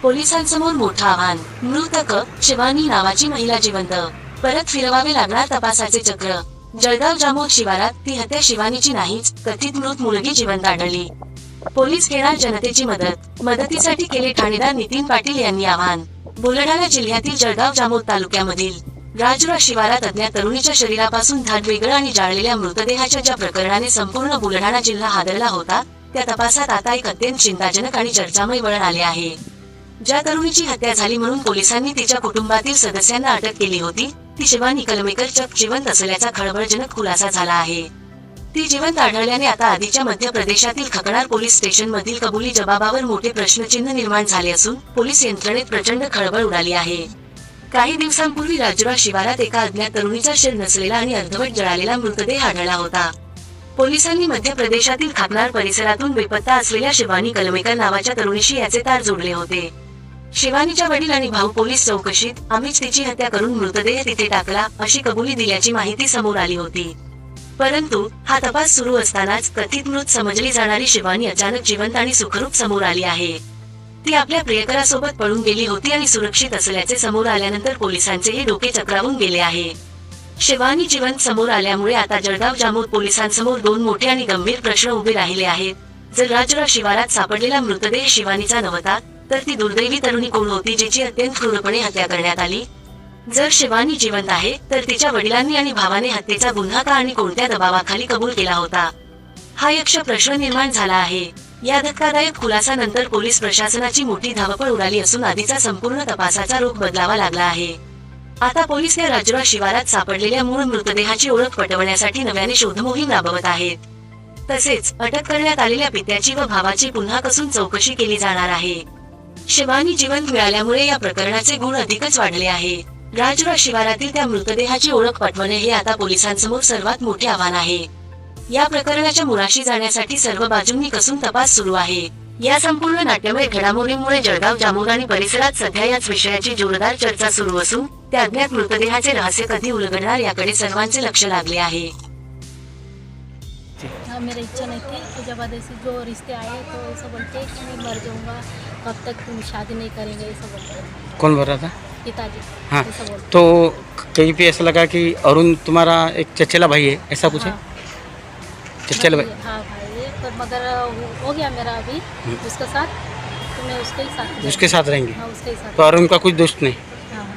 पोलिसांसमोर मोठं आव्हान, मृतक शिवानी नावाची महिला जिवंत, परत फिरवावे लागणार तपासाचे चक्र। जळगाव जामोद शिवारात ती हत्या शिवानीची नाहीच, कथित मृत मुलगी जिवंत आढळली। पोलीस घेणार जनतेची मदत, मदतीसाठी केले ठाणेदार नितीन पाटील यांनी आवाहन। बुलढाणा जिल्ह्यातील जळगाव जामोद तालुक्यामधील राजुरा शिवारात अज्ञात तरुणीच्या शरीरापासून धाड वेगळं आणि जाळलेल्या मृतदेहाच्या ज्या प्रकरणाने संपूर्ण बुलढाणा जिल्हा हादरला होता, त्या तपासात आता एक अत्यंत चिंताजनक आणि चर्चामय वळण आले आहे। ज्या तरुणीची हत्या झाली म्हणून पोलिसांनी तिच्या कुटुंबातील सदस्यांना अटक केली होती, ती शिवानी कलमेकर चक जिवंत असल्याचा खळबळजनक खुलासा झाला आहे। ती जिवंत आढळल्याने आता आधीच्या मध्य प्रदेशातील खकणार पोलीस स्टेशन मधील कबुली जबाबावर मोठे प्रश्नचिन्ह निर्माण झाले असून पोलीस यंत्रणेत प्रचंड खळबळ उडाली आहे। काही दिवसांपूर्वी राजुरा शिवारात एका अज्ञात तरुणीचा शरीर नसलेला आणि अर्धवट जळालेला मृतदेह आढळला होता। पोलिसांनी मध्य प्रदेशातील खाकनार परिसरातून बेपत्ता असलेल्या शिवानी कलमेकर नावाच्या तरुणीशी याचे तार जोडले होते। शिवानीच्या वडील आणि भाऊ पोलीस चौकशीत, आम्हीच तिची हत्या करून मृतदेह तिथे टाकला, अशी कबुली दिल्याची माहिती समोर आली होती। परंतु हा तपास सुरू असतानाच कथित मृत समजली जाणारी शिवानी अचानक जिवंत आणि सुखरूप समोर आली आहे। ती आपल्या प्रियकरासोबत पळून गेली होती आणि सुरक्षित असल्याचे समोर आल्यानंतर पोलिसांचेही डोके चक्रावून गेले आहे। शिवानी जिवंत समोर आल्यामुळे आता जळगाव जामोद पोलिसांसमोर दोन मोठे आणि गंभीर प्रश्न उभे राहिले आहेत। जर राजुरा शिवारात सापडलेला मृतदेह शिवानीचा नव्हता, तर ती दुर्दैवी तरुणी कोण होती जिची अत्यंत क्रूरपणे हत्या करण्यात आली? जर शिवानी जिवंत आहे, तर तिच्या वडिलांनी आणि भावाने हत्येचा गुन्हा का आणि कोणत्या दबावाखाली कबूल केला होता? हा यक्ष प्रश्न निर्माण झाला आहे। या धक्कादायक खुलासानंतर पोलीस प्रशासनाची मोठी धावपळ उडाली असून आधीचा संपूर्ण तपासाचा रुख बदलावा लागला आहे। आता पोलीस या राजुरा शिवारात सापडलेल्या मूळ मृतदेहाची ओळख पटवण्यासाठी नव्याने शोधमोहीम राबवत आहेत। तसेच अटक करण्यात आलेल्या पित्याची व भावाची पुन्हा कसून चौकशी केली जाणार आहे। शिवानी जिवंत मिळाल्यामुळे या प्रकरणाचे गुण अधिकच वाढले आहे। राजुरा शिवारातील त्या मृतदेहाची ओळख पटवणे हे आता पोलिसांसमोर सर्वात मोठे आव्हान आहे। या प्रकरणाच्या मुळाशी जाण्यासाठी सर्व बाजूंनी कसून तपास सुरू आहे। या संपूर्ण नाट्यमय घडामोडींमुळे जळगाव जामोद आणि परिसरात सध्या याच विषयाची जोरदार चर्चा सुरू असून त्या अज्ञात मृतदेहाचे रहस्य कधी उलगडणार याकडे सर्वांचे लक्ष लागले आहे। मेरी इच्छा नहीं थी तो जब ऐसे जो रिश्ते आए तो ऐसा बोलते कि मैं मर जाऊंगा, कब तक तुम शादी नहीं करेंगे, ऐसा बोलते। कौन बोल रहा था? पिताजी। हाँ, ऐसा बोलते। तो कहीं पे ऐसा लगा कि अरुण तुम्हारा एक चचेला भाई है, ऐसा कुछ है? हाँ। चचेला भाई? हाँ भाई है, पर मगर हो गया मेरा अभी उसके साथ, तो मैं उसके ही साथ उसके साथ रहेंगे? हाँ, उसके ही साथ। तो अरुण का कुछ दोष नहीं? हाँ,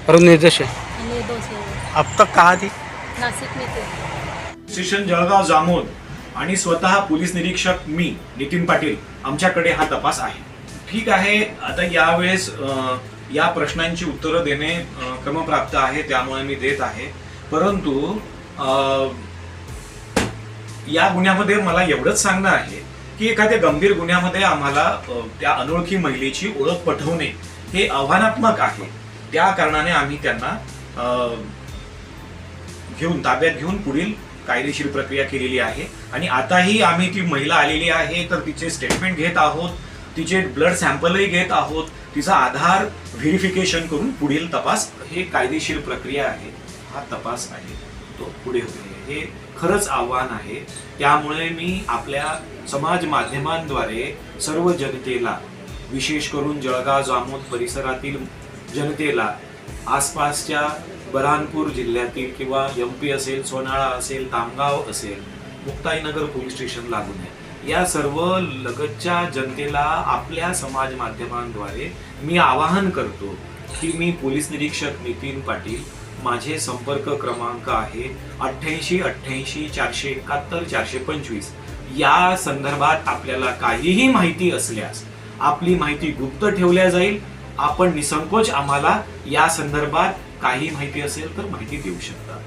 अरुण निर्दोष है? निर्दोष है वो। अब तक कहाँ थी? नासिक में थे। स्टेशन जळगाव जामोद आणि स्वतः पोलीस निरीक्षक मी नितीन पाटील आमच्याकडे हा तपास आहे। ठीक आहे, आता यावेळेस या प्रश्नांची उत्तरं देणे क्रमप्राप्त आहे, त्यामुळे मी देत आहे। परंतु या गुन्ह्यामध्ये मला एवढंच सांगणं आहे की एखाद्या गंभीर गुन्ह्यामध्ये आम्हाला त्या अनोळखी महिलेची ओळख पटवणे हे आव्हानात्मक आहे। त्या कारणाने आम्ही त्यांना ताब्यात घेऊन पुढील कायदेशीर प्रक्रिया केलेली आहे आणि आताही आम्ही ती महिला आलेली आहे तर तिचे स्टेटमेंट घेत आहोत, तिचे ब्लड सॅम्पलही घेत आहोत, तिचा आधार व्हेरिफिकेशन करून पुढील तपास, हे कायदेशीर प्रक्रिया आहे, हा तपास आहे तो पुढे होईल। हे खरंच आव्हान आहे। त्यामुळे मी आपल्या समाज माध्यमांद्वारे सर्व जनतेला, विशेष करून जळगाव जामोद परिसरातील जनतेला, आसपासच्या बऱ्हाणपूर जिल्ह्यातील किंवा MP असेल, सोनाळा असेल, तामगाव असेल, मुक्ताईनगर पोलीस स्टेशन लागून आहे, या सर्व लगतच्या जनतेला आपल्या समाज माध्यमांद्वारे मी आवाहन करतो की मी पोलीस निरीक्षक नितीन पाटील, माझे संपर्क क्रमांक आहे 88 88 471 425। या संदर्भात आपल्याला काहीही माहिती असल्यास आपली माहिती गुप्त ठेवल्या जाईल। आपण निसंकोच आम्हाला या संदर्भात काही माहिती असेल तर माहिती देऊ शकता।